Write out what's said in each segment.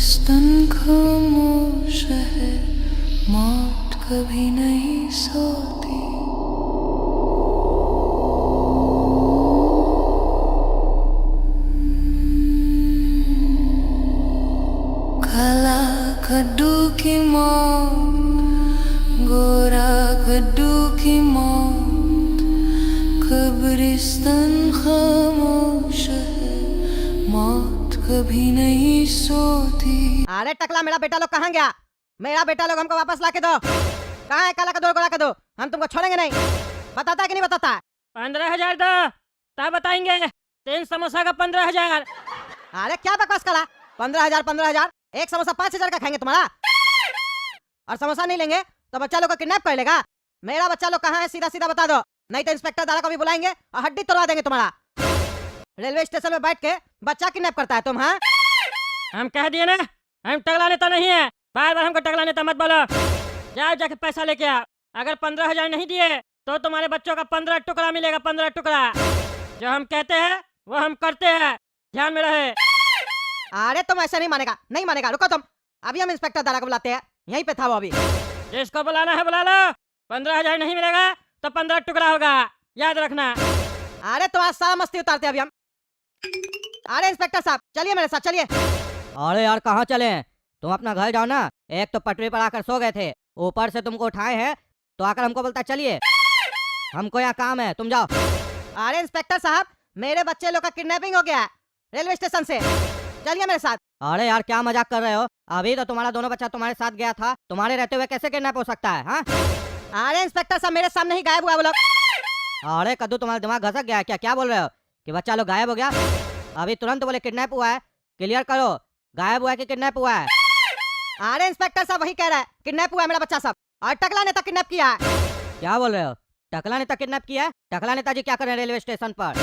स्तन खामोश है, मौत कभी नहीं सोती। काला कद्दू की मौत, गोरा कद्दू की मौत, कब्रिस्तान खामोश है, मौत कभी नहीं सोती। अरे टकला, मेरा बेटा लोग कहाँ गया? मेरा बेटा लोग हमको वापस ला के दो। कहाँ है काला कद्दू, गोरा कद्दू? हम तुमको छोड़ेंगे नहीं। बताता है कि नहीं बताता? 15,000 दो तब बताएंगे। 3 समोसा का 15,000। अरे क्या बकवास करा? 15,000 15,000, एक समोसा 5,000 का खाएंगे तुम्हारा? और समोसा नहीं लेंगे तो बच्चा लोग को किडनैप कर लेगा। मेरा बच्चा लोग कहाँ है सीधा सीधा बता दो, नहीं तो इंस्पेक्टर दारा को भी बुलाएंगे और हड्डी तोड़वा देंगे तुम्हारा। रेलवे स्टेशन में बैठ के बच्चा किडनैप करता है तुम? हाँ, हम कह दिए ना, हम टकला नेता नहीं है। बार बार हमको टकला नेता मत बोलो। जाओ जाके पैसा लेके आओ। अगर 15,000 नहीं दिए तो तुम्हारे बच्चों का 15 टुकड़ा मिलेगा। 15 टुकड़ा। जो हम कहते हैं वो हम करते हैं, ध्यान में रहे। अरे तुम ऐसे नहीं मानेगा, नहीं मानेगा। रुको तुम, अभी हम इंस्पेक्टर दारा को बुलाते हैं। यहीं पे था वो अभी। जिसको बुलाना है बुला लो। 15,000 नहीं मिलेगा तो 15 टुकड़ा होगा, याद रखना। अरे तो आज सारा मस्ती उतारते हैं अभी हम। अरे इंस्पेक्टर साहब चलिए मेरे साथ चलिए। अरे यार कहाँ चले? तुम अपना घर जाओ ना। एक तो पटरी पर आकर सो गए थे, ऊपर से तुमको उठाए हैं तो आकर हमको बोलता चलिए। हमको यहाँ काम है, तुम जाओ। अरे इंस्पेक्टर साहब, मेरे बच्चे लोग का किडनैपिंग हो गया है रेलवे स्टेशन से। चलिए मेरे साथ। अरे यार क्या मजाक कर रहे हो? अभी तो तुम्हारा दोनों बच्चा तुम्हारे साथ गया था, तुम्हारे रहते हुए कैसे किडनैप हो सकता है? हाँ? अरे इंस्पेक्टर साहब, मेरे सामने ही गायब हुआ वो लोग। अरे कद्दू, तुम्हारा दिमाग घसक गया है क्या? क्या बोल रहे हो कि बच्चा लोग गायब हो गया? अभी तुरंत बोले किडनैप हुआ है। क्लियर करो, गायब हुआ है कि किडनैप हुआ है? अरे इंस्पेक्टर साहब वही कह रहा है, किडनैप हुआ है मेरा बच्चा सब, और टकला नेता किडनैप किया है। क्या बोल रहे हो? टकला नेता किडनैप किया है? टकला नेताजी क्या कर रहे हैं रेलवे स्टेशन पर?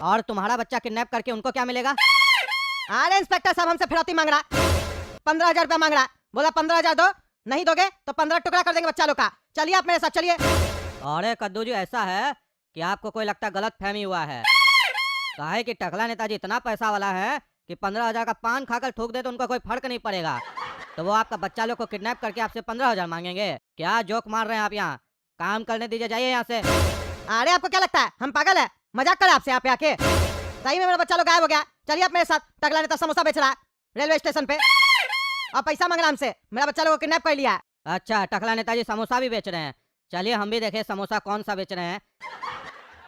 और तुम्हारा बच्चा किडनैप करके उनको क्या मिलेगा? अरे इंस्पेक्टर साहब हमसे फिरौती मांग रहा, 15,000 रुपया मांग रहा। बोला 15,000 दो, नहीं दोगे तो 15 टुकड़ा कर देंगे बच्चा लोग का। चलिए आप मेरे साथ चलिए। अरे कद्दू जी, ऐसा है कि आपको कोई लगता गलत फहमी हुआ है। काहे कि टकला नेताजी इतना पैसा वाला है कि 15,000 का पान खाकर थूक दे तो उनको कोई फर्क नहीं पड़ेगा। तो वो आपका बच्चा लोग को किडनैप करके आपसे 15,000 मांगेंगे? क्या जोक मार रहे हैं आप? यहाँ काम करने दीजिए, जाइए यहाँ से। अरे आपको क्या लगता है हम पागल है? मजाक कर आपसे यहाँ पे आके? सही में मेरा बच्चा लोग गायब हो गया। चलिए आप मेरे साथ। टकला नेता समोसा बेच रहा है रेलवे स्टेशन पे और पैसा मांग रहा हमसे। मेरा बच्चा लोग को किडनैप कर लिया है। अच्छा, टकला नेताजी समोसा भी बेच रहे हैं। चलिए हम भी देखे समोसा कौन सा बेच रहे हैं,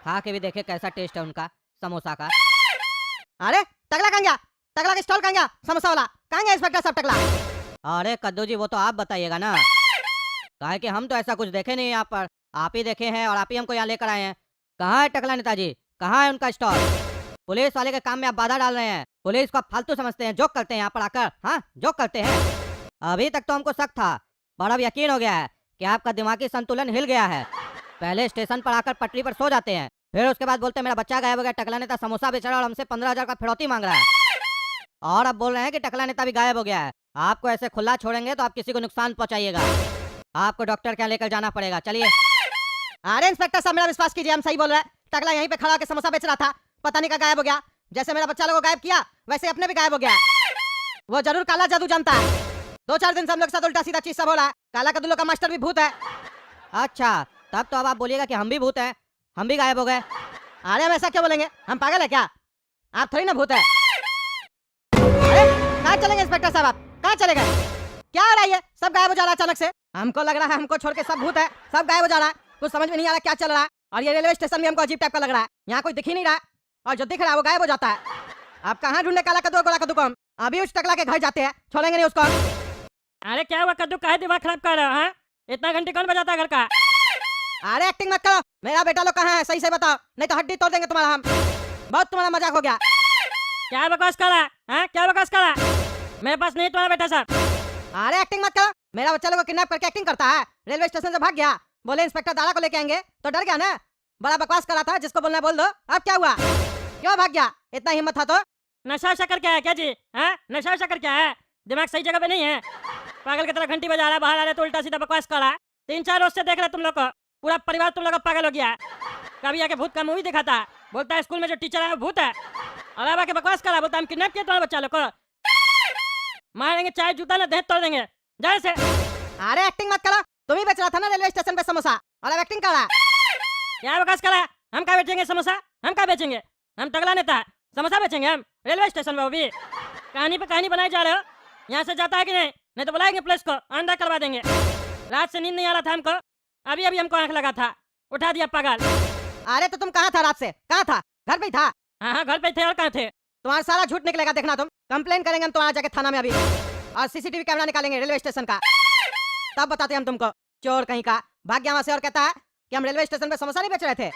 खा के भी देखे कैसा टेस्ट है उनका समोसा का। अरे टकला कहाँ गया? टकला का स्टॉल कहाँ गया? समोसा वाला कहाँ गया इंस्पेक्टर साहब टकला? अरे कद्दू जी, वो तो आप बताइएगा ना। काहे कि हम तो ऐसा कुछ देखे नहीं यहाँ पर, आप ही देखे हैं और आप ही हमको यहाँ लेकर आए हैं। कहाँ है टकला नेताजी? कहाँ है उनका स्टॉल? पुलिस वाले के काम में आप बाधा डाल रहे हैं। पुलिस को आप फालतू समझते हैं, जोक करते हैं यहाँ पर आकर। हाँ, जोक करते हैं। अभी तक तो हमको शक था, पर अब यकीन हो गया है कि आपका दिमागी संतुलन हिल गया है। पहले स्टेशन पर आकर पटरी पर सो जाते हैं, फिर उसके बाद बोलते हैं मेरा बच्चा गायब हो गया, टकला नेता समोसा बेच रहा है और हमसे 15,000 का फिरौती मांग रहा है। और अब बोल रहे हैं कि टकला नेता भी गायब हो गया है। आपको ऐसे खुला छोड़ेंगे तो आप किसी को नुकसान पहुंचाइएगा। आपको डॉक्टर के यहाँ लेकर जाना पड़ेगा। चलिए। अरे इंस्पेक्टर साहब मेरा विश्वास कीजिए, हम सही बोल रहे हैं। टकला यहीं पे खड़ा होकर समोसा बेच रहा था, पता नहीं का गायब हो गया। जैसे मेरा बच्चा लोग को गायब किया वैसे अपने भी गायब हो गया। वो जरूर काला जादू जानता है। 2-4 दिन से हम लोग के साथ उल्टा सीधा चीज सब हो रहा है। काला कद्दू का मास्टर भी भूत है। अच्छा, तब तो अब आप बोलिएगा कि हम भी भूत हैं, हम भी गायब हो गए। अरे हम ऐसा क्यों बोलेंगे? हम पागल है क्या? आप थोड़ी ना भूत है। अरे कहाँ चलेंगे इंस्पेक्टर साहब? आप कहाँ चले गए? क्या हो रहा है ये? सब गायब हो जा रहा है अचानक से। हमको लग रहा है हमको छोड़ के सब भूत है, सब गायब हो जा रहा है। कुछ समझ में नहीं आ रहा क्या चल रहा है। और ये रेलवे स्टेशन भी हमको अजीब टाइप का लग रहा है। यहाँ कोई दिख ही नहीं रहा है, और जो दिख रहा है वो गायब हो जाता है। आप कहाँ ढूंढने काला कद्दू गोला कद्दू को? हम अभी उस टकला के घर जाते हैं, छोड़ेंगे नहीं उसको। अरे क्या हुआ कद्दू, काहे दिमाग खराब कर रहे हो? हाँ, इतना घंटे कौन बजाता है घर का? अरे एक्टिंग मत करो। मेरा बेटा लोग कहाँ है सही से बताओ, नहीं तो हड्डी तोड़ देंगे तुम्हारा हम। बहुत तुम्हारा मजाक हो गया। क्या बकवास कर रहा है? हाँ, क्या बकवास कर रहा है? मेरे पास नहीं तुम्हारा बेटा साहब। अरे एक्टिंग मत करो। मेरा बच्चा लोग को किडनैप करके एक्टिंग करता है। रेलवे स्टेशन से भाग गया, बोले इंस्पेक्टर दारा को लेके आएंगे तो डर गया ना। बड़ा बकवास करा था, जिसको बोलना है बोल दो। अब क्या हुआ? क्यों भाग गया? इतना हिम्मत था तो? नशा शक्कर क्या है क्या जी? हाँ, नशा शक्कर क्या है? दिमाग सही जगह पे नहीं है। पागल की तरह घंटी बजा रहा है, बाहर आ रहे तो उल्टा सीधा बकवास कर रहा है। 3-4 रोज से देख रहे तुम लोग को, पूरा परिवार तुम लोग का पागल हो गया है। कभी आके भूत का मूवी दिखाता है, बोलता है स्कूल में जो टीचर है वो भूत है, और अब आके बकवास कर रहा है, बोलता है हम किडनैप किए तुम्हारे बच्चा लोग को। मारेंगे चाहे जूता ना दे तोड़ देंगे। जाए से। अरे एक्टिंग मत करो, तुम ही बेच रहा था ना रेलवे स्टेशन पे समोसा और अब एक्टिंग कर रहा है। क्या बकवास करा? हम क्या बेचेंगे समोसा? हम क्या बेचेंगे? हम तगड़ा नेता है, समोसा बेचेंगे हम रेलवे स्टेशन पे? वो भी कहानी पे कहानी बनाए जा रहे हो। यहाँ से जाता है कि नहीं? नहीं तो बुलाएंगे पुलिस को, अंदर करवा देंगे। रात से नींद नहीं आ रहा था हमको, अभी अभी हमको आंख लगा था, उठा दिया पागल। अरे तो तुम कहाँ था रात से? कहाँ था? घर पे ही था? हाँ हाँ घर पे थे और कहाँ थे? तुम्हारा सारा झूठ निकलेगा, देखना तुम। कंप्लेन करेंगे हम तुम्हारा जाके थाना में अभी, और सीसीटीवी कैमरा निकालेंगे रेलवे स्टेशन का, तब बताते हम तुमको। चोर कहीं का भाग गया वहां से और कहता है कि हम रेलवे स्टेशन पे समोसा नहीं बेच रहे थे।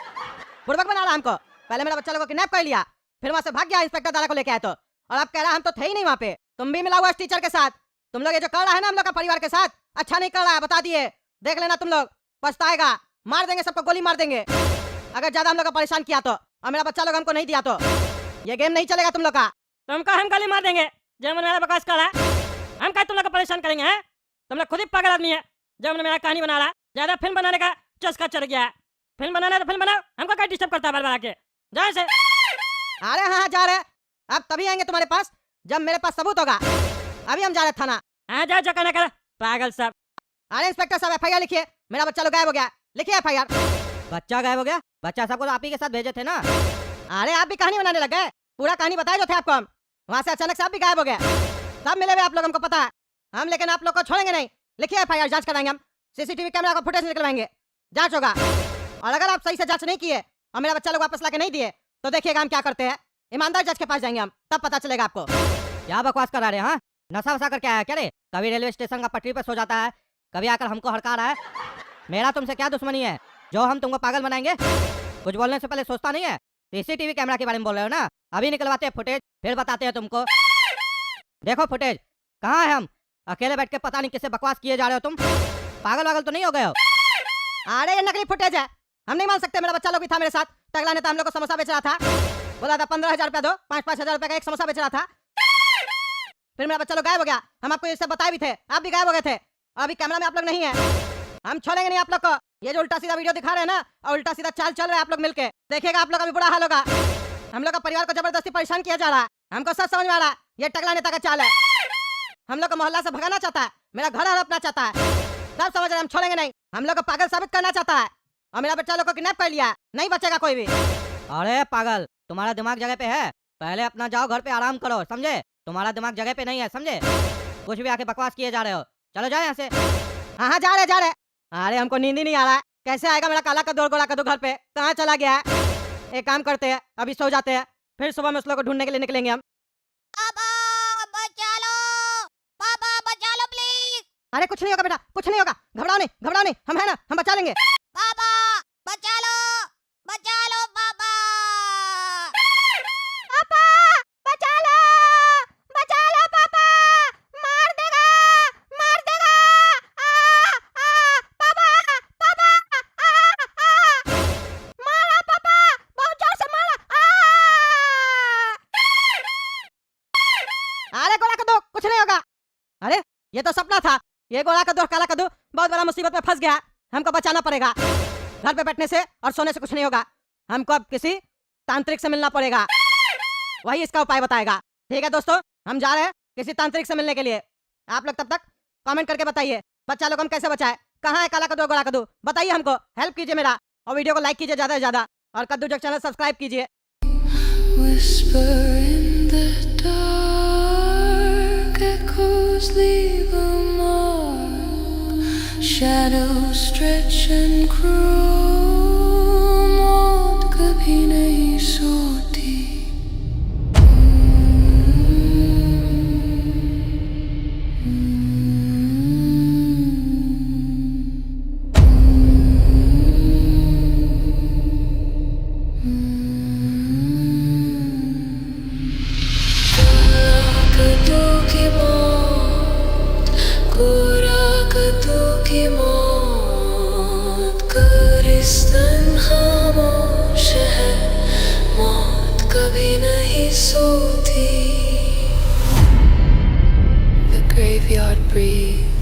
बुड़बक बना रहा हमको। पहले मेरा बच्चा लोग को किडनैप कर लिया, फिर वहां से भाग गया इंस्पेक्टर दादा को लेके आए तो, और अब कह रहा हम तो थे ही नहीं वहाँ पे। तुम भी मिला हुआ इस टीचर के साथ। तुम लोग ये जो कर रहा है ना हम लोग का परिवार के साथ, अच्छा नहीं कर रहा है, बता दिए। देख लेना तुम लोग, पछताएगा। मार देंगे सबको, गोली मार देंगे अगर ज्यादा हम लोग को परेशान किया तो, और मेरा बच्चा लोग हमको नहीं दिया तो। ये गेम नहीं चलेगा तुम लोग का। तुमको हम गोली मार देंगे जब मेरा बकवास कर रहा है। हम क्या तुम लोग को परेशान करेंगे? हैं तुम लोग खुद ही पागल आदमी है। जब मेरा कहानी बना रहा है, ज्यादा फिल्म बनाने का चस्का चढ़ गया है। फिल्म बनाना है तो फिल्म बनाओ, हमको क्या डिस्टर्ब करता है बार बार आके? जाए से। अरे हाँ जा रहे, अब तभी आएंगे तुम्हारे पास जब मेरे पास सबूत होगा। अभी हम जा रहे थाना। हाँ जा जका ना कर पागल सब। अरे इंस्पेक्टर साहब एफआईआर लिखिए, मेरा बच्चा लोग गायब हो गया। लिखिए एफआईआर। बच्चा गायब हो गया? बच्चा सबको तो आप ही के साथ भेजे थे ना। अरे आप भी कहानी बनाने लग गए, पूरा कहानी बताए जो थे आपको हम। वहाँ से अचानक से आप भी गायब हो गए, सब मिले हुए आप लोग, हमको पता है हम, लेकिन आप लोग को छोड़ेंगे नहीं। लिखिए एफआईआर, जांच कराएंगे हम, सीसीटीवी कैमरा का फुटेज निकलवाएंगे, जांच होगा। और अगर आप सही से जांच नहीं किए और मेरा बच्चा लोग वापस लाके नहीं दिए तो देखिएगा हम क्या करते हैं। ईमानदार जज के पास जाएंगे हम, तब पता चलेगा आपको। क्या बकवास करा रहे? हाँ नशा वसा करके आया क्या रे? कभी रेलवे स्टेशन का पटरी पे सो जाता है, कभी आकर हमको हड़का रहा है। मेरा तुमसे क्या दुश्मनी है जो हम तुमको पागल बनाएंगे? कुछ बोलने से पहले सोचता नहीं है? सीसीटीवी कैमरा के बारे में बोल रहे हो ना? अभी निकलवाते हैं फुटेज, फिर बताते हैं तुमको। देखो फुटेज, कहाँ है हम? अकेले बैठ के पता नहीं किससे बकवास किए जा रहे हो तुम। पागल वागल तो नहीं हो गए हो? अरे ये नकली फुटेज है, हम नहीं मान सकते। मेरा बच्चा लोग भी था मेरे साथ, टगला नेता हम लोग को समोसा बेच रहा था, बोला था 15,000 रुपया दो, 5-5 हजार रुपए का एक समोसा बेच रहा था। फिर मेरा बच्चा लोग गायब हो गया, हम आपको ये सब बताए भी थे, आप भी गायब हो गए थे। अभी कैमरा में आप लोग नहीं है, हम छोड़ेंगे नहीं आप लोग को। ये जो उल्टा सीधा वीडियो दिखा रहे हैं ना, और उल्टा सीधा चाल चल रहा है आप लोग मिलके, देखिएगा आप लोग का भी बुरा हाल होगा। हम लोग का परिवार को जबरदस्ती परेशान किया जा रहा है, हमको सब समझ में आ रहा है। ये टगला नेता का चाल है, हम लोग को मोहल्ला से भगाना चाहता है, मेरा घर हड़पना चाहता है, सब समझ रहे। हम छोड़ेंगे नहीं, हम लोग को पागल साबित करना चाहता है, और मेरा बच्चा लोग को किडनैप कर लिया है, नहीं बचेगा कोई भी। अरे पागल, तुम्हारा दिमाग जगह पे है? पहले अपना जाओ घर पे आराम करो, समझे? तुम्हारा दिमाग जगह पे नहीं है, समझे? कुछ भी आके बकवास किए जा रहे हो, चलो जाओ यहाँ से। हाँ हाँ जा रहे। अरे हमको नींद ही नहीं आ रहा है, कैसे आएगा मेरा काला कद्दू और गोला कद्दू घर पे? कहाँ चला गया है? एक काम करते हैं, अभी सो जाते हैं, फिर सुबह में उस लोग को ढूंढने के लिए निकलेंगे हम। पापा बचा लो, पापा बचा लो प्लीज। अरे कुछ नहीं होगा बेटा, कुछ नहीं होगा, घबराओ नहीं, हम है ना, हम बचा लेंगे। पापा बचा लो पापा। पापा बचा लो पापा, मार देगा पापा मारा पापा, बहुत जोर से मारा। अरे गोला कद्दू, कुछ नहीं होगा। अरे ये तो सपना था, ये गोला कद्दू और काला कद्दू बहुत बड़ा मुसीबत में फंस गया, हमको बचाना पड़ेगा। घर पे बैठने से और सोने से कुछ नहीं होगा, हमको अब किसी तांत्रिक से मिलना पड़ेगा, वही इसका उपाय बताएगा। ठीक है दोस्तों, हम जा रहे हैं किसी तांत्रिक से मिलने के लिए। आप लोग तब तक कमेंट करके बताइए बच्चा लोग हम कैसे बचाए, कहाँ है काला कद्दू और गोला कद्दू, बताइए हमको, हेल्प कीजिए मेरा, और वीडियो को लाइक कीजिए ज्यादा से ज्यादा, और कद्दू जग चैनल सब्सक्राइब कीजिए। Whisper in the dark, echoes leave a mark, shadows stretch and grow, मौत कभी नहीं सोती। खामोश है, मौत कभी नहीं सोती। The graveyard breathes.